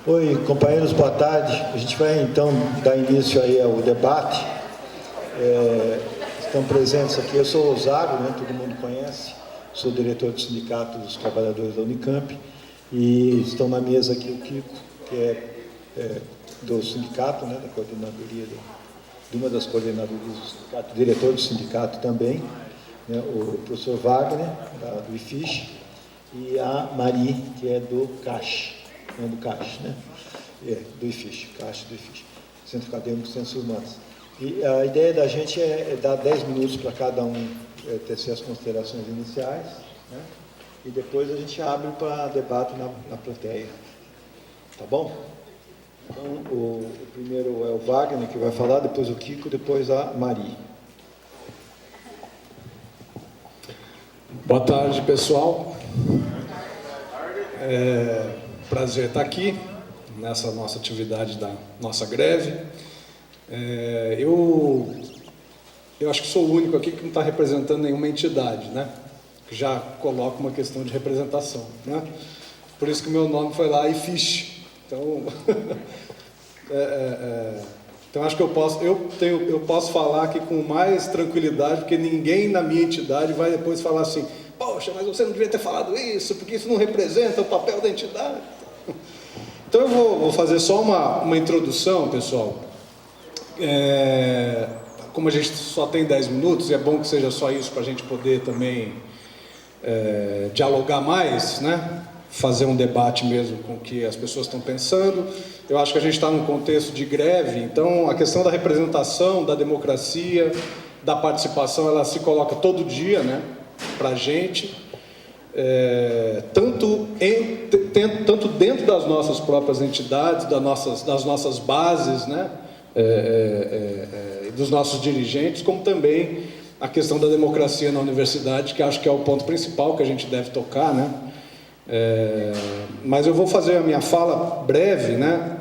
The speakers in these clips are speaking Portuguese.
Oi, companheiros, boa tarde. A gente vai, então, dar início aí ao debate. Estão presentes aqui, eu sou o Zago, né, todo mundo conhece, sou diretor do Sindicato dos Trabalhadores da Unicamp, e estão na mesa aqui o Kiko, que é do sindicato, né, da coordenadoria, de uma das coordenadorias do sindicato, diretor do sindicato também, né, o professor Wagner, do IFISH, e a Mari, que é do CACH, do CACH, né? Do IFISH, CACH do IFISH, Centro Acadêmico de Ciências Humanas. E a ideia da gente é dar 10 minutos para cada um tecer as considerações iniciais, né? E depois a gente abre para debate na plateia. Tá bom? Então, o primeiro é o Wagner, que vai falar, depois o Kiko, depois a Mari. Boa tarde, pessoal. Prazer estar aqui nessa nossa atividade da nossa greve. Eu acho que sou o único aqui que não está representando nenhuma entidade, né? Que já coloca uma questão de representação, né? Por isso que o meu nome foi lá IFISH. Então, então acho que eu posso falar aqui com mais tranquilidade, porque ninguém na minha entidade vai depois falar assim: poxa, mas você não devia ter falado isso, porque isso não representa o papel da entidade. Então eu vou fazer só uma introdução, pessoal. Como a gente só tem 10 minutos, e é bom que seja só isso para a gente poder também dialogar mais, né? Fazer um debate mesmo com o que as pessoas estão pensando. Eu acho que a gente está num contexto de greve, então a questão da representação, da democracia, da participação, ela se coloca todo dia, né, para a gente, tanto dentro das nossas próprias entidades, das nossas bases, né, dos nossos dirigentes, como também a questão da democracia na universidade, que acho que é o ponto principal que a gente deve tocar, né? Mas eu vou fazer a minha fala breve, né,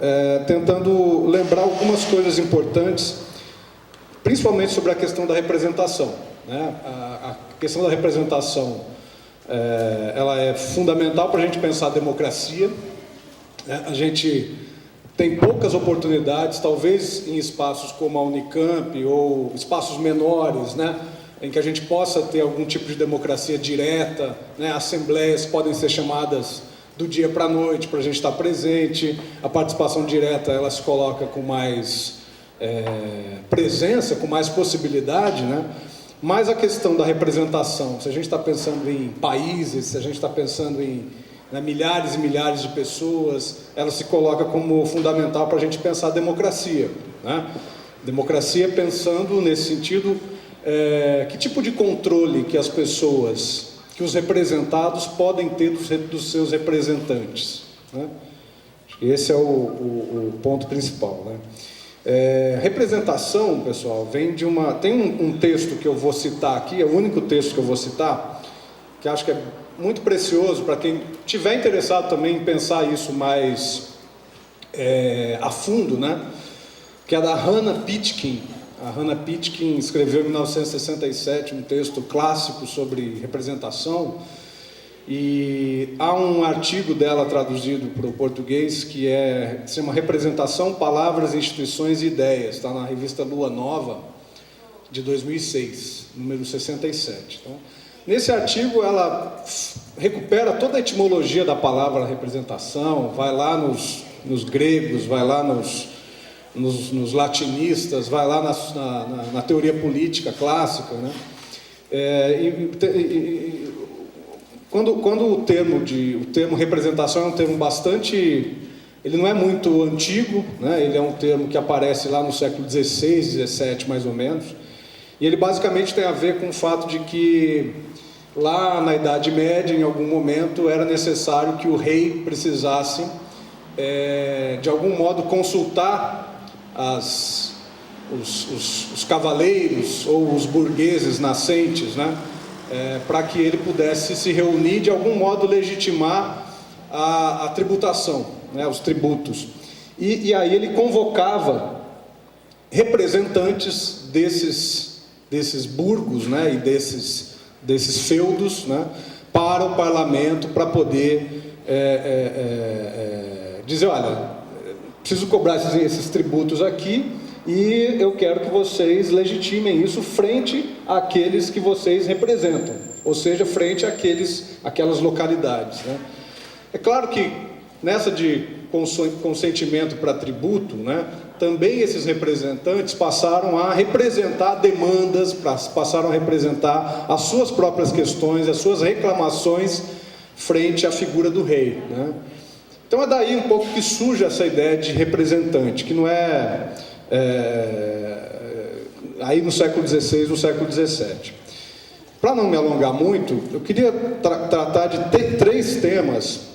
tentando lembrar algumas coisas importantes, principalmente sobre a questão da representação, né? A questão da representação, ela é fundamental para a gente pensar a democracia, né? A gente tem poucas oportunidades, talvez em espaços como a Unicamp ou espaços menores, né, em que a gente possa ter algum tipo de democracia direta, né? Assembleias podem ser chamadas do dia para a noite para a gente estar presente, a participação direta ela se coloca com mais presença, com mais possibilidade, né? Mas a questão da representação, se a gente está pensando em países, se a gente está pensando em milhares e milhares de pessoas, ela se coloca como fundamental para a gente pensar a democracia, né? Democracia pensando nesse sentido, que tipo de controle que as pessoas, que os representados podem ter dos seus representantes, né? Acho que esse é o ponto principal, né? Representação, pessoal, vem de tem um texto que eu vou citar aqui, é o único texto que eu vou citar, que acho que é muito precioso para quem estiver interessado também em pensar isso mais a fundo, né? Que é da Hannah Pitkin. A Hannah Pitkin escreveu em 1967 um texto clássico sobre representação, e há um artigo dela traduzido para o português que se chama Representação, Palavras, Instituições e Ideias, está na revista Lua Nova, de 2006, número 67. Então, nesse artigo ela recupera toda a etimologia da palavra representação, vai lá nos gregos, vai lá nos latinistas, vai lá na teoria política clássica, né? Quando o termo representação é um termo bastante, ele não é muito antigo, né? Ele é um termo que aparece lá no século XVI, XVII mais ou menos, e ele basicamente tem a ver com o fato de que lá na Idade Média, em algum momento, era necessário que o rei precisasse de algum modo consultar os cavaleiros ou os burgueses nascentes, né? Para que ele pudesse se reunir, de algum modo legitimar a tributação, né? Os tributos. E aí ele convocava representantes desses burgos, né? E desses feudos, né? Para o parlamento, para poder dizer: olha, preciso cobrar esses tributos aqui e eu quero que vocês legitimem isso frente àqueles que vocês representam, ou seja, frente àquelas localidades, né? É claro que nessa de consentimento para tributo, né, também esses representantes passaram a representar demandas, passaram a representar as suas próprias questões, as suas reclamações frente à figura do rei, né? Então é daí um pouco que surge essa ideia de representante, que não aí no século XVI, no século XVII. Para não me alongar muito, eu queria tratar de três temas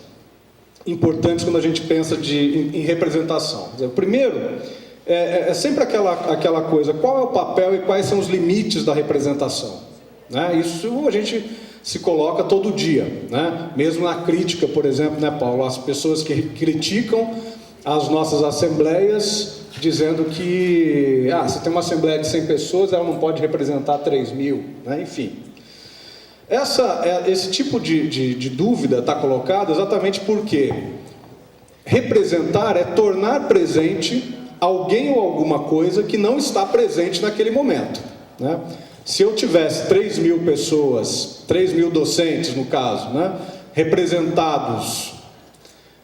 importantes quando a gente pensa em representação. O primeiro é sempre aquela coisa: qual é o papel e quais são os limites da representação, né? Isso a gente se coloca todo dia, né? Mesmo na crítica, por exemplo, né, Paulo? As pessoas que criticam as nossas assembleias, dizendo que se tem uma assembleia de 100 pessoas, ela não pode representar 3.000, né? Enfim. Esse tipo de dúvida está colocado exatamente porque representar é tornar presente alguém ou alguma coisa que não está presente naquele momento, né? Se eu tivesse 3.000 pessoas, 3.000 docentes no caso, né, representados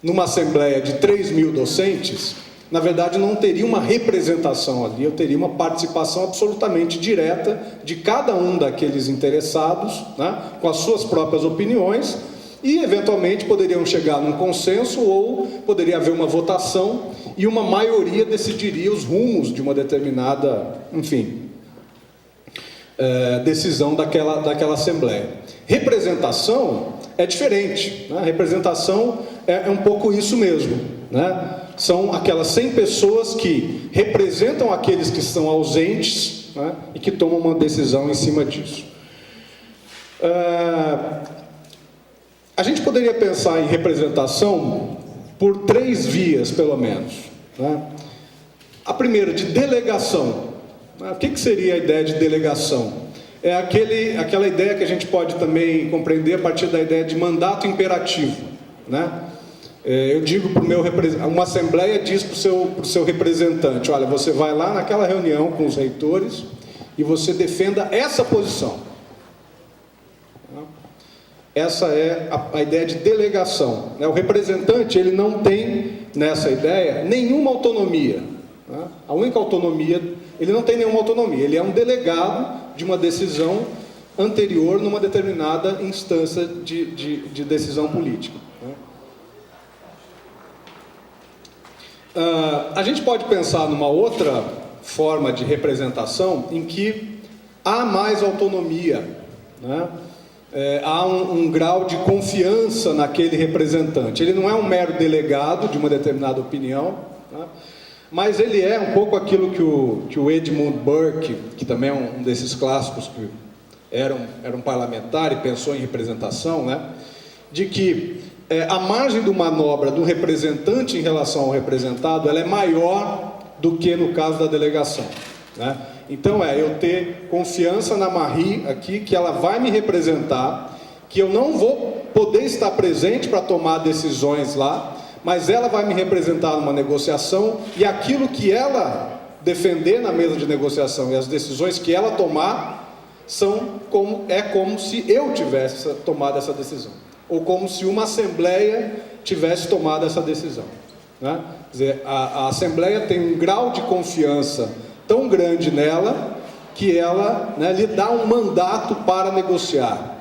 numa assembleia de 3.000 docentes, na verdade não teria uma representação ali, eu teria uma participação absolutamente direta de cada um daqueles interessados, né, com as suas próprias opiniões, e eventualmente poderiam chegar num consenso ou poderia haver uma votação e uma maioria decidiria os rumos de uma determinada, enfim, decisão daquela assembleia. Representação é diferente, né? Representação é um pouco isso mesmo, né? São aquelas 100 pessoas que representam aqueles que estão ausentes, né, e que tomam uma decisão em cima disso. A gente poderia pensar em representação por 3 vias, pelo menos, né? A primeira, de delegação. O que seria a ideia de delegação? É aquela ideia que a gente pode também compreender a partir da ideia de mandato imperativo, né? Eu digo para o meu representante, uma assembleia diz para o seu representante: olha, você vai lá naquela reunião com os reitores e você defenda essa posição. Essa é a ideia de delegação, né? O representante, ele não tem, nessa ideia, nenhuma autonomia, né? A única autonomia, ele não tem nenhuma autonomia, ele é um delegado de uma decisão anterior numa determinada instância de decisão política, né? A gente pode pensar numa outra forma de representação em que há mais autonomia, né? Há um grau de confiança naquele representante. Ele não é um mero delegado de uma determinada opinião, né? Mas ele é um pouco aquilo que o Edmund Burke, que também é um desses clássicos que era um parlamentar e pensou em representação, né? De que a margem de manobra do representante em relação ao representado, ela é maior do que no caso da delegação, né? Então eu ter confiança na Marie aqui, que ela vai me representar, que eu não vou poder estar presente para tomar decisões lá, mas ela vai me representar numa negociação, e aquilo que ela defender na mesa de negociação e as decisões que ela tomar como se eu tivesse tomado essa decisão, ou como se uma assembleia tivesse tomado essa decisão, né? Quer dizer, a assembleia tem um grau de confiança tão grande nela que ela, né, lhe dá um mandato para negociar.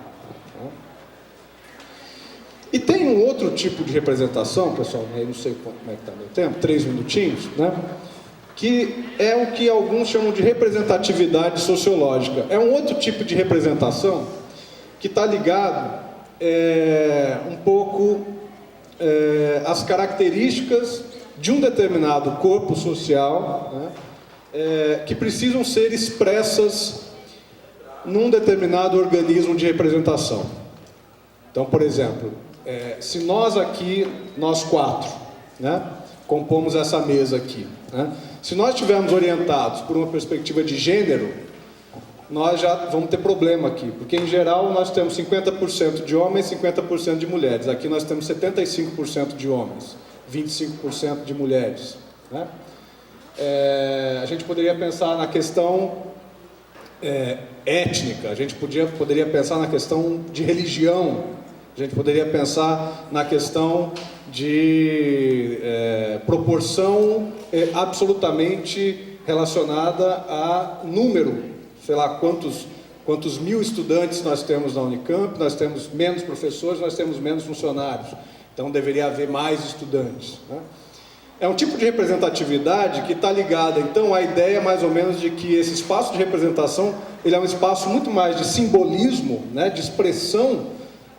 E tem um outro tipo de representação, pessoal, eu não sei como é que está meu tempo, 3 minutinhos, né? Que é o que alguns chamam de representatividade sociológica. É um outro tipo de representação que está ligado um pouco às características de um determinado corpo social, né, que precisam ser expressas num determinado organismo de representação. Então, por exemplo, se nós aqui, nós 4, né, compomos essa mesa aqui, né, se nós estivermos orientados por uma perspectiva de gênero, nós já vamos ter problema aqui, porque em geral nós temos 50% de homens e 50% de mulheres. Aqui nós temos 75% de homens, 25% de mulheres. né? A gente poderia pensar na questão étnica, a gente poderia pensar na questão de religião, a gente poderia pensar na questão de proporção absolutamente relacionada a número, sei lá, quantos mil estudantes nós temos na Unicamp, nós temos menos professores, nós temos menos funcionários, então deveria haver mais estudantes, né? É um tipo de representatividade que está ligada, então, à ideia mais ou menos de que esse espaço de representação, ele é um espaço muito mais de simbolismo, né, de expressão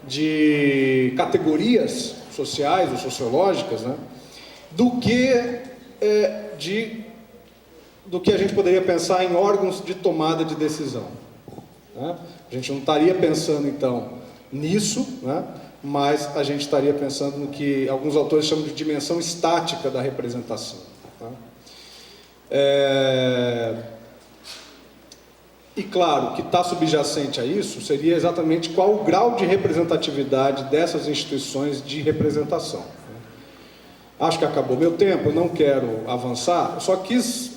de categorias sociais ou sociológicas, né, do que a gente poderia pensar em órgãos de tomada de decisão, né? A gente não estaria pensando, então, nisso, né? Mas a gente estaria pensando no que alguns autores chamam de dimensão estática da representação, tá? E claro, o que está subjacente a isso seria exatamente qual o grau de representatividade dessas instituições de representação. Acho que acabou meu tempo, eu não quero avançar, eu só quis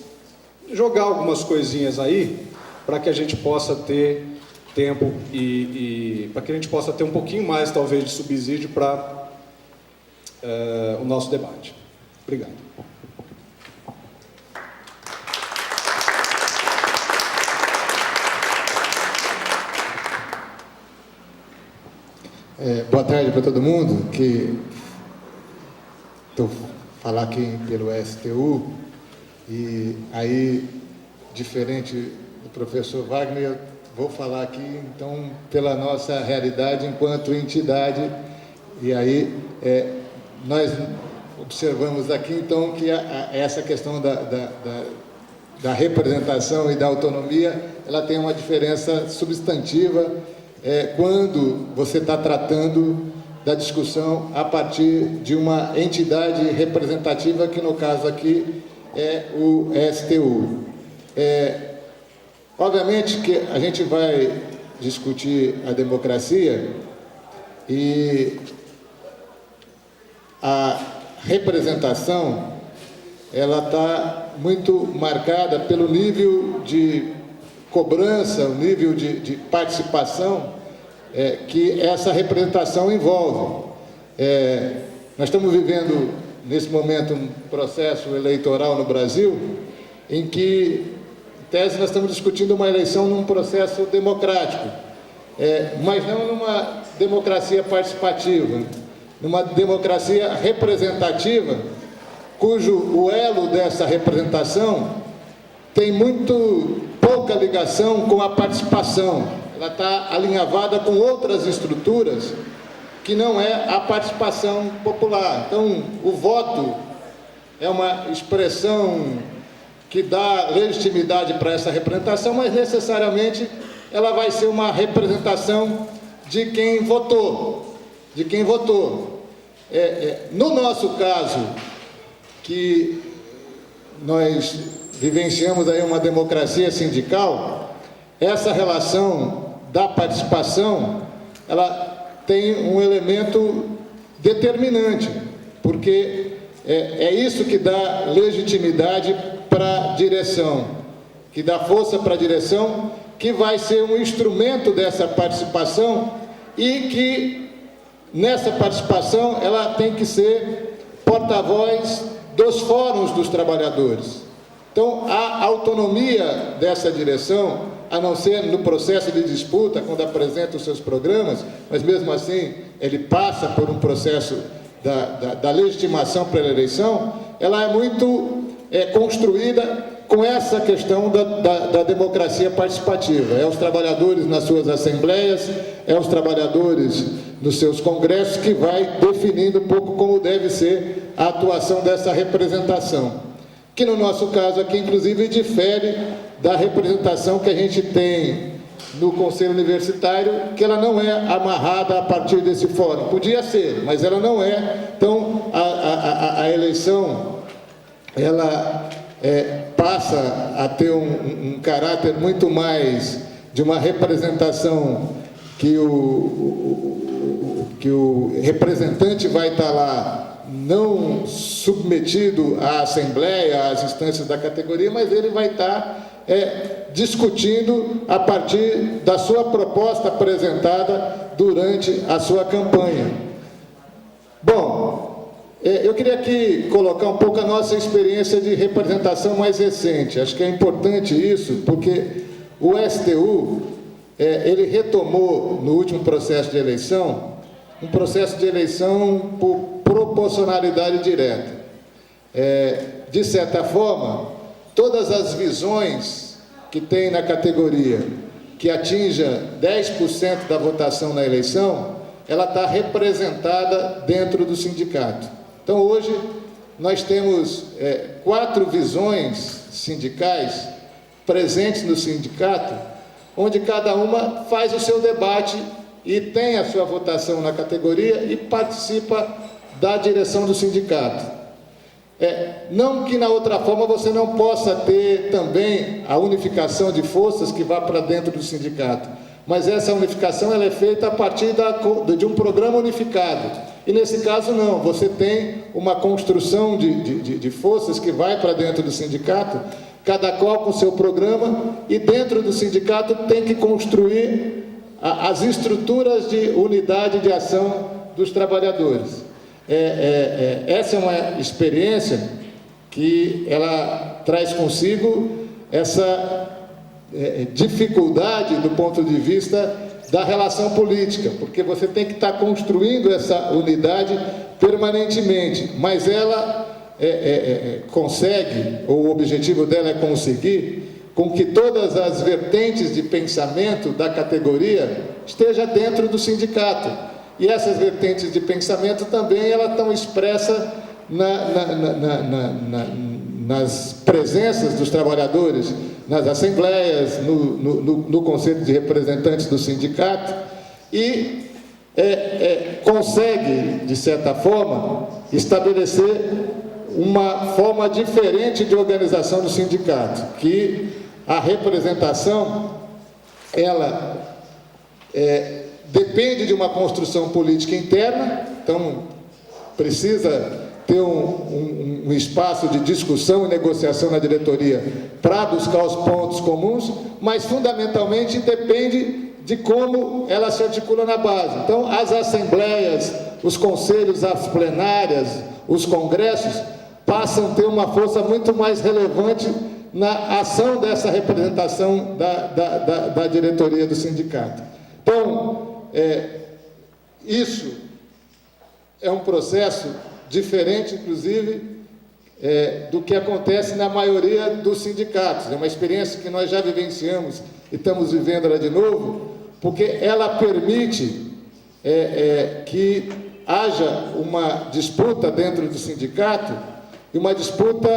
jogar algumas coisinhas aí para que a gente possa ter tempo e para que a gente possa ter um pouquinho mais, talvez, de subsídio para o nosso debate. Obrigado. Boa tarde para todo mundo que estou falar aqui pelo STU e aí, diferente do professor Wagner, eu vou falar aqui, então, pela nossa realidade enquanto entidade, e aí nós observamos aqui, então, que essa questão da representação e da autonomia, ela tem uma diferença substantiva quando você está tratando da discussão a partir de uma entidade representativa, que no caso aqui é o STU. Obviamente que a gente vai discutir a democracia e a representação, ela está muito marcada pelo nível de cobrança, o nível de participação que essa representação envolve. Nós estamos vivendo, nesse momento, um processo eleitoral no Brasil em que, em tese, nós estamos discutindo uma eleição num processo democrático, mas não numa democracia participativa, numa democracia representativa, cujo o elo dessa representação tem muito pouca ligação com a participação. Ela está alinhavada com outras estruturas que não é a participação popular. Então, o voto é uma expressão que dá legitimidade para essa representação, mas necessariamente ela vai ser uma representação de quem votou, no nosso caso, que nós vivenciamos aí uma democracia sindical, essa relação da participação, ela tem um elemento determinante, porque é isso que dá legitimidade para a direção, que dá força para a direção, que vai ser um instrumento dessa participação e que, nessa participação, ela tem que ser porta-voz dos fóruns dos trabalhadores. Então, a autonomia dessa direção, a não ser no processo de disputa, quando apresenta os seus programas, mas mesmo assim ele passa por um processo da legitimação para a eleição, ela é muito construída com essa questão da democracia participativa. É os trabalhadores nas suas assembleias, é os trabalhadores nos seus congressos que vai definindo um pouco como deve ser a atuação dessa representação, que no nosso caso aqui, inclusive, difere da representação que a gente tem no Conselho Universitário, que ela não é amarrada a partir desse fórum. Podia ser, mas ela não é. Então, a eleição, ela passa a ter um caráter muito mais de uma representação que o representante vai estar lá não submetido à Assembleia, às instâncias da categoria, mas ele vai estar discutindo a partir da sua proposta apresentada durante a sua campanha. Bom, eu queria aqui colocar um pouco a nossa experiência de representação mais recente. Acho que é importante isso, porque o STU, ele retomou no último processo de eleição, um processo de eleição por proporcionalidade direta. De certa forma, todas as visões que tem na categoria que atinja 10% da votação na eleição, ela está representada dentro do sindicato. Então, hoje, nós temos 4 visões sindicais presentes no sindicato, onde cada uma faz o seu debate e tem a sua votação na categoria e participa da direção do sindicato. Não que na outra forma você não possa ter também a unificação de forças que vá para dentro do sindicato, mas essa unificação ela é feita a partir de um programa unificado. E nesse caso não, você tem uma construção de forças que vai para dentro do sindicato, cada qual com seu programa, e dentro do sindicato tem que construir as estruturas de unidade de ação dos trabalhadores. Essa é uma experiência que ela traz consigo essa dificuldade do ponto de vista da relação política, porque você tem que estar construindo essa unidade permanentemente, mas ela consegue, ou o objetivo dela é conseguir com que todas as vertentes de pensamento da categoria esteja dentro do sindicato. E essas vertentes de pensamento também elas estão expressas nas presenças dos trabalhadores, nas assembleias, no Conselho de Representantes do sindicato, e consegue, de certa forma, estabelecer uma forma diferente de organização do sindicato, que a representação, ela depende de uma construção política interna, então precisa ter um espaço de discussão e negociação na diretoria para buscar os pontos comuns, mas fundamentalmente depende de como ela se articula na base. Então, as assembleias, os conselhos, as plenárias, os congressos passam a ter uma força muito mais relevante na ação dessa representação da diretoria do sindicato. Então, isso é um processo diferente, inclusive, do que acontece na maioria dos sindicatos. É uma experiência que nós já vivenciamos e estamos vivendo ela de novo, porque ela permite que haja uma disputa dentro do sindicato, e uma disputa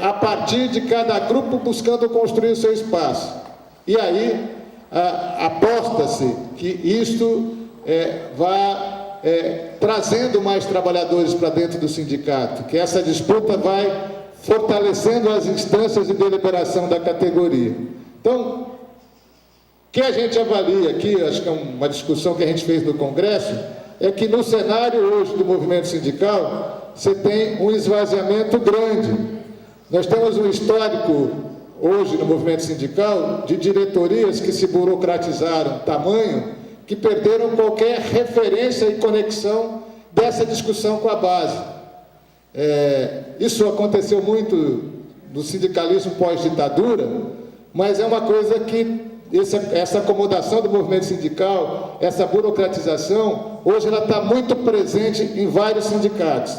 a partir de cada grupo buscando construir o seu espaço. E aí, aposta-se que isto vai trazendo mais trabalhadores para dentro do sindicato, que essa disputa vai fortalecendo as instâncias de deliberação da categoria. Então, o que a gente avalia aqui, acho que é uma discussão que a gente fez no Congresso, é que no cenário hoje do movimento sindical, você tem um esvaziamento grande. Nós temos um histórico hoje no movimento sindical de diretorias que se burocratizaram tamanho que perderam qualquer referência e conexão dessa discussão com a base. Isso aconteceu muito no sindicalismo pós-ditadura, mas é uma coisa que essa acomodação do movimento sindical, essa burocratização, hoje ela está muito presente em vários sindicatos.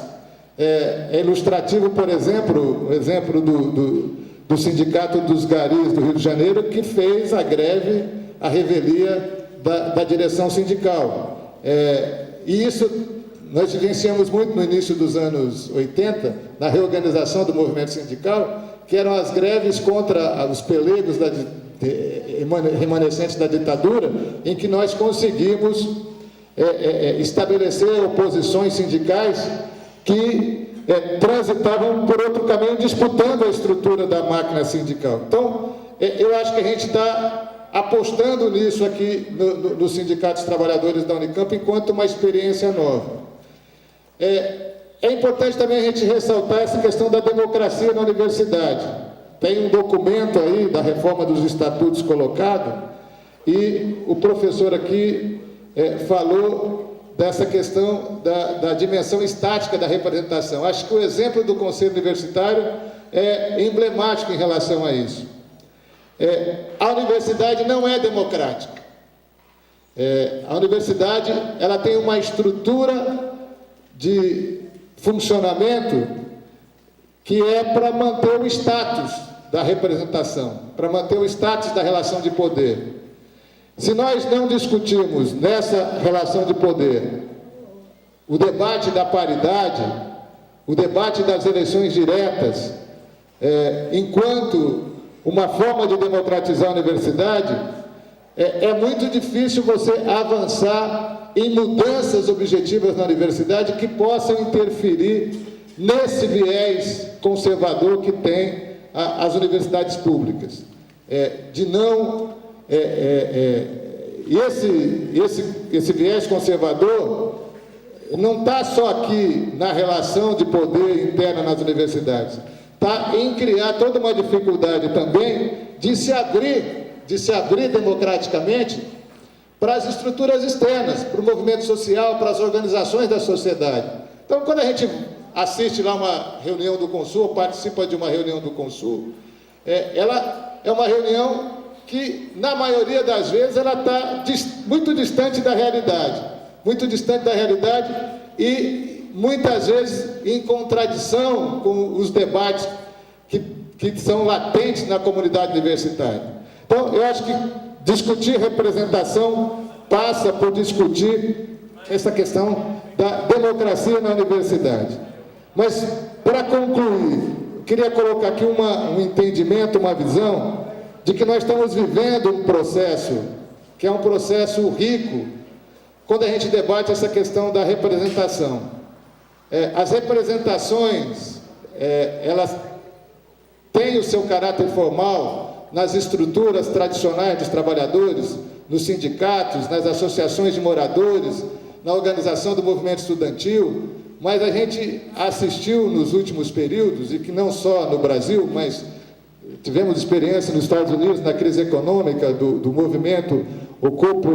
É ilustrativo, por exemplo, o exemplo do Sindicato dos Garis do Rio de Janeiro, que fez a greve, a revelia da direção sindical. E isso nós vivenciamos muito no início dos anos 80, na reorganização do movimento sindical, que eram as greves contra os pelegos remanescentes da ditadura, em que nós conseguimos estabelecer oposições sindicais que transitavam por outro caminho, disputando a estrutura da máquina sindical. Então, eu acho que a gente está apostando nisso aqui no Sindicato dos Trabalhadores da Unicamp enquanto uma experiência nova. É importante também a gente ressaltar essa questão da democracia na universidade. Tem um documento aí da reforma dos estatutos colocado, e o professor aqui falou dessa questão da dimensão estática da representação. Acho que o exemplo do Conselho Universitário é emblemático em relação a isso. A universidade não é democrática. A universidade ela tem uma estrutura de funcionamento que é para manter o status da representação, para manter o status da relação de poder. Se nós não discutirmos nessa relação de poder o debate da paridade, o debate das eleições diretas, enquanto uma forma de democratizar a universidade, é muito difícil você avançar em mudanças objetivas na universidade que possam interferir nesse viés conservador que tem as universidades públicas. Esse viés conservador não está só aqui na relação de poder interna nas universidades, está em criar toda uma dificuldade também de se abrir democraticamente para as estruturas externas, para o movimento social, para as organizações da sociedade. Então, quando a gente assiste lá uma reunião do Consul, ou participa de uma reunião do Consul, ela é uma reunião que, na maioria das vezes, ela está muito distante da realidade, e muitas vezes em contradição com os debates que são latentes na comunidade universitária. Então, eu acho que discutir representação passa por discutir essa questão da democracia na universidade. Mas, para concluir, eu queria colocar aqui um entendimento, uma visão de que nós estamos vivendo um processo que é um processo rico quando a gente debate essa questão da representação. As representações, elas têm o seu caráter formal nas estruturas tradicionais dos trabalhadores, nos sindicatos, nas associações de moradores, na organização do movimento estudantil, mas a gente assistiu nos últimos períodos, e que não só no Brasil, mas tivemos experiência nos Estados Unidos, na crise econômica do movimento Ocupa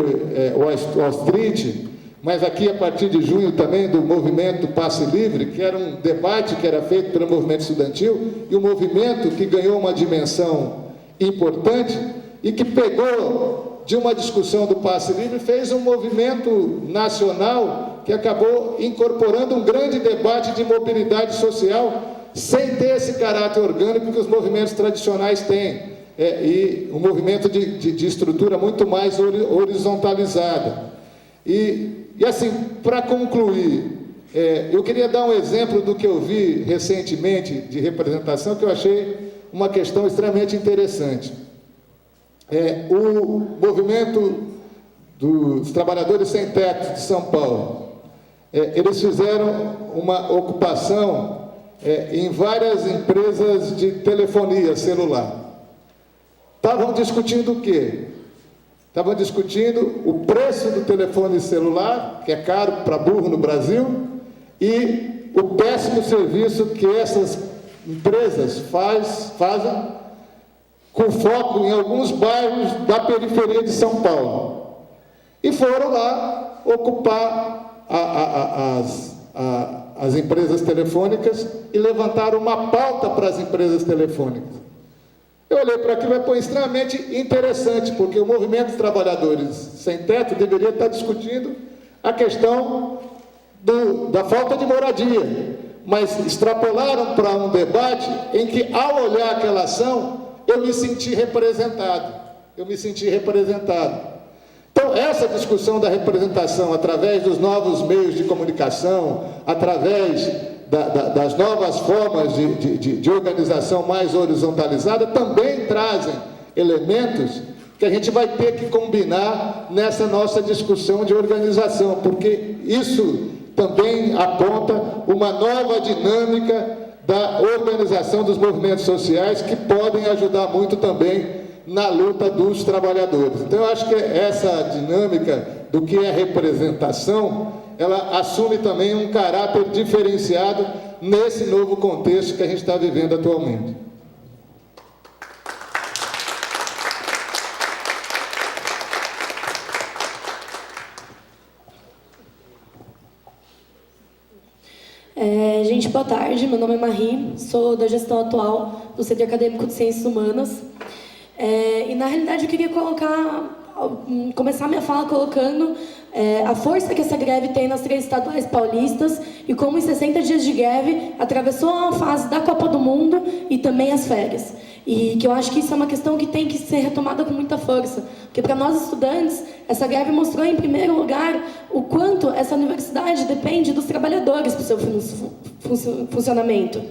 Wall Street, mas aqui a partir de junho também do movimento Passe Livre, que era um debate que era feito pelo movimento estudantil, e um movimento que ganhou uma dimensão importante e que pegou de uma discussão do Passe Livre, fez um movimento nacional que acabou incorporando um grande debate de mobilidade social, sem ter esse caráter orgânico que os movimentos tradicionais têm, e um movimento de estrutura muito mais horizontalizada. E assim, para concluir, eu queria dar um exemplo do que eu vi recentemente de representação, que eu achei uma questão extremamente interessante. O movimento dos trabalhadores sem teto de São Paulo, eles fizeram uma ocupação em várias empresas de telefonia celular. Estavam discutindo o quê? Estavam discutindo o preço do telefone celular, que é caro para burro no Brasil, e o péssimo serviço que essas empresas fazem com foco em alguns bairros da periferia de São Paulo. E foram lá ocupar as empresas telefônicas e levantaram uma pauta para as empresas telefônicas. Eu olhei para aquilo e foi extremamente interessante, porque o movimento dos trabalhadores sem teto deveria estar discutindo a questão da falta de moradia, mas extrapolaram para um debate em que, ao olhar aquela ação, eu me senti representado. Então, essa discussão da representação, através dos novos meios de comunicação, através das novas formas de organização mais horizontalizada, também trazem elementos que a gente vai ter que combinar nessa nossa discussão de organização, porque isso também aponta uma nova dinâmica da organização dos movimentos sociais, que podem ajudar muito também na luta dos trabalhadores. Então, eu acho que essa dinâmica do que é representação, ela assume também um caráter diferenciado nesse novo contexto que a gente está vivendo atualmente. Gente, boa tarde. Meu nome é Marie, sou da gestão atual do Centro Acadêmico de Ciências Humanas. E, na realidade, eu queria começar minha fala colocando a força que essa greve tem nas 3 estaduais paulistas e como em 60 dias de greve atravessou a fase da Copa do Mundo e também as férias. E que eu acho que isso é uma questão que tem que ser retomada com muita força. Porque para nós estudantes, essa greve mostrou em primeiro lugar o quanto essa universidade depende dos trabalhadores para o seu funcionamento.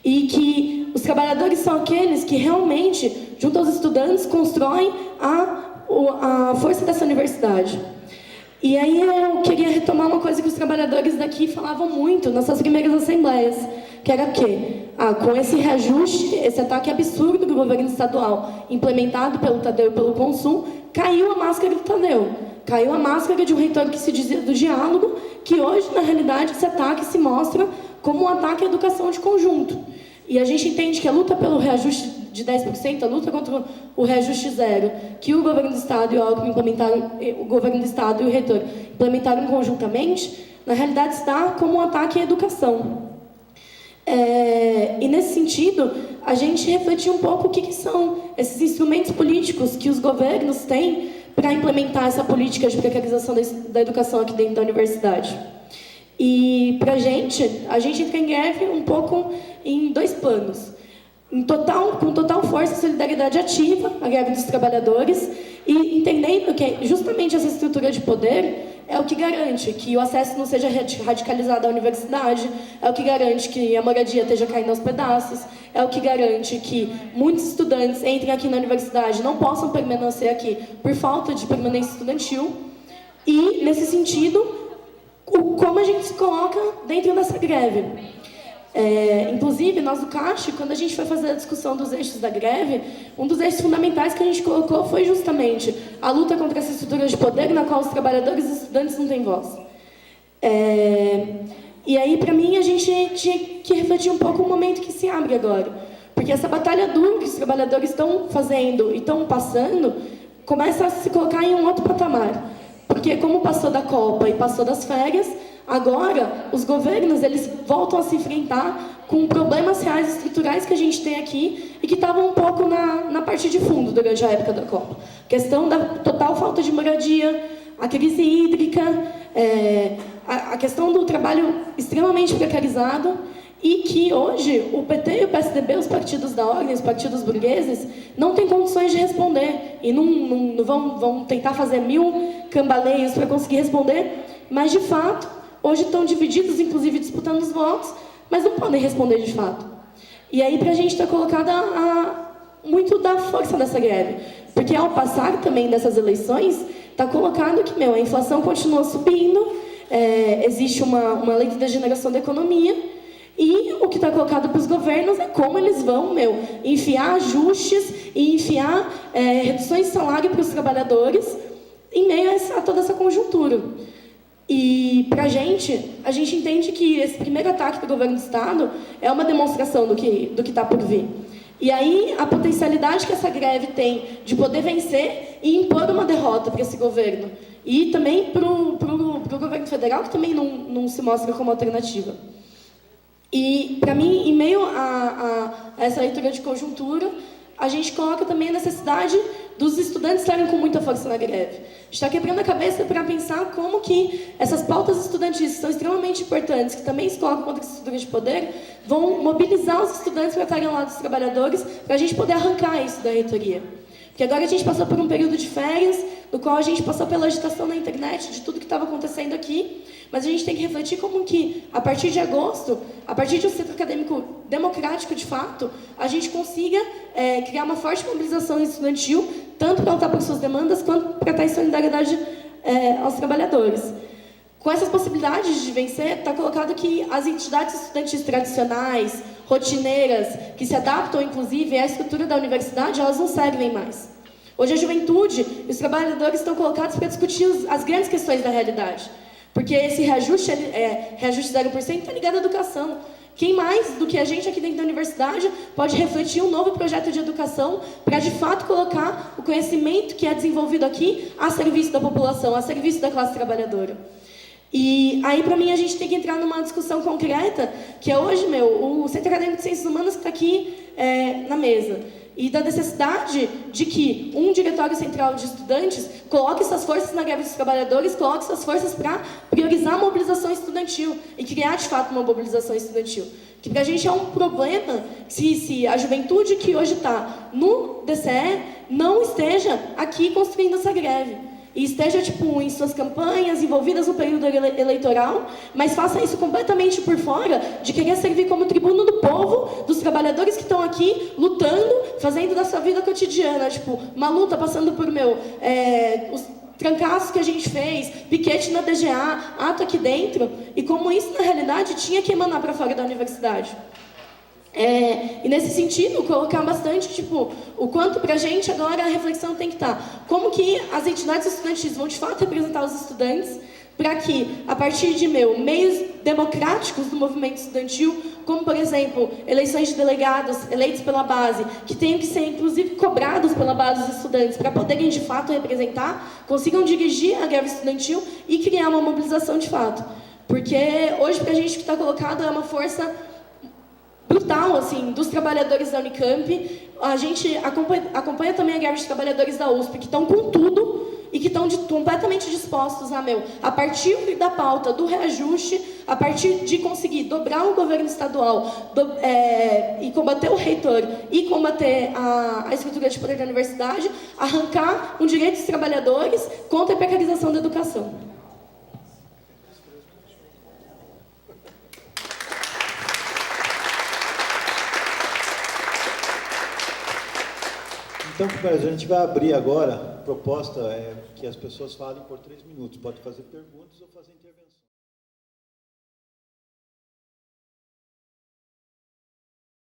E que os trabalhadores são aqueles que realmente, junto aos estudantes, constroem a força dessa universidade. E aí eu queria retomar uma coisa que os trabalhadores daqui falavam muito nas suas primeiras assembleias, que era o quê? Com esse reajuste, esse ataque absurdo do governo estadual, implementado pelo Tadeu e pelo Consul, caiu a máscara do Tadeu. Caiu a máscara de um reitor que se dizia do diálogo, que hoje, na realidade, esse ataque se mostra como um ataque à educação de conjunto. E a gente entende que a luta pelo reajuste de 10%, a luta contra o reajuste zero, que o governo do Estado e o Alckmin implementaram, o governo do Estado e o reitor implementaram conjuntamente, na realidade está como um ataque à educação. E nesse sentido, a gente refletiu um pouco o que são esses instrumentos políticos que os governos têm para implementar essa política de precarização da educação aqui dentro da universidade. E para a gente entra em greve um pouco em 2 planos. Com total força e solidariedade ativa, a greve dos trabalhadores, e entendendo que justamente essa estrutura de poder é o que garante que o acesso não seja radicalizado à universidade, é o que garante que a moradia esteja caindo aos pedaços, é o que garante que muitos estudantes entrem aqui na universidade e não possam permanecer aqui por falta de permanência estudantil. E, nesse sentido, como a gente se coloca dentro dessa greve. Inclusive, nós do CACH, quando a gente foi fazer a discussão dos eixos da greve, um dos eixos fundamentais que a gente colocou foi justamente a luta contra essa estrutura de poder na qual os trabalhadores e estudantes não têm voz. E aí, para mim, a gente tinha que refletir um pouco o momento que se abre agora. Porque essa batalha dura que os trabalhadores estão fazendo e estão passando, começa a se colocar em um outro patamar. Porque como passou da Copa e passou das férias, agora os governos eles voltam a se enfrentar com problemas reais estruturais que a gente tem aqui e que estavam um pouco na parte de fundo durante a época da Copa. Questão da total falta de moradia, a crise hídrica, a questão do trabalho extremamente precarizado e que hoje o PT e o PSDB, os partidos da ordem, os partidos burgueses, não têm condições de responder e não vão tentar fazer 1000 cambaleios para conseguir responder, mas de fato, hoje estão divididos, inclusive disputando os votos, mas não podem responder de fato. E aí para a gente está colocada muito da força dessa greve, porque ao passar também dessas eleições, está colocado que a inflação continua subindo, existe uma lei de degeneração da economia, e o que está colocado para os governos é como eles vão, enfiar ajustes e enfiar reduções de salário para os trabalhadores em meio a toda essa conjuntura. E, para a gente entende que esse primeiro ataque do governo do Estado é uma demonstração do que está por vir. E aí, a potencialidade que essa greve tem de poder vencer e impor uma derrota para esse governo. E também para o governo federal, que também não se mostra como alternativa. E, para mim, em meio a essa leitura de conjuntura, a gente coloca também a necessidade dos estudantes estarem com muita força na greve. A gente está quebrando a cabeça para pensar como que essas pautas estudantis, que são extremamente importantes, que também se colocam contra essa estrutura de poder, vão mobilizar os estudantes para estarem ao lado dos trabalhadores, para a gente poder arrancar isso da reitoria. Porque agora a gente passou por um período de férias, no qual a gente passou pela agitação na internet de tudo que estava acontecendo aqui, mas a gente tem que refletir como que, a partir de agosto, a partir de um centro acadêmico democrático de fato, a gente consiga criar uma forte mobilização estudantil, tanto para lutar por suas demandas, quanto para estar em solidariedade aos trabalhadores. Com essas possibilidades de vencer, está colocado que as entidades estudantis tradicionais, rotineiras, que se adaptam, inclusive, à estrutura da universidade, elas não servem mais. Hoje a juventude e os trabalhadores estão colocados para discutir as grandes questões da realidade. Porque esse reajuste, reajuste 0%, está ligado à educação. Quem mais do que a gente aqui dentro da universidade pode refletir um novo projeto de educação para, de fato, colocar o conhecimento que é desenvolvido aqui a serviço da população, a serviço da classe trabalhadora? E aí, para mim, a gente tem que entrar numa discussão concreta, que é hoje, o Centro Acadêmico de Ciências Humanas que está aqui na mesa. E da necessidade de que um diretório central de estudantes coloque suas forças na greve dos trabalhadores, coloque suas forças para priorizar a mobilização estudantil e criar, de fato, uma mobilização estudantil. Que para a gente é um problema se a juventude que hoje está no DCE não esteja aqui construindo essa greve. E esteja, em suas campanhas, envolvidas no período eleitoral, mas faça isso completamente por fora de querer servir como tribuno do povo, dos trabalhadores que estão aqui lutando, fazendo da sua vida cotidiana, uma luta passando por, os trancaços que a gente fez, piquete na DGA, ato aqui dentro, e como isso, na realidade, tinha que emanar para fora da universidade. E nesse sentido, colocar bastante, o quanto para a gente agora a reflexão tem que estar. Como que as entidades estudantis vão, de fato, representar os estudantes para que, a partir de meios democráticos do movimento estudantil, como, por exemplo, eleições de delegados eleitos pela base, que tenham que ser, inclusive, cobrados pela base dos estudantes para poderem, de fato, representar, consigam dirigir a greve estudantil e criar uma mobilização de fato. Porque hoje, para a gente, o que está colocado é uma força brutal, dos trabalhadores da Unicamp. A gente acompanha também a greve de trabalhadores da USP, que estão com tudo e que estão completamente dispostos a partir da pauta do reajuste, a partir de conseguir dobrar o governo estadual e combater o reitor e combater a estrutura de poder da universidade, arrancar um direito dos trabalhadores contra a precarização da educação. Então, a gente vai abrir agora, a proposta é que as pessoas falem por 3 minutos. Pode fazer perguntas ou fazer intervenções.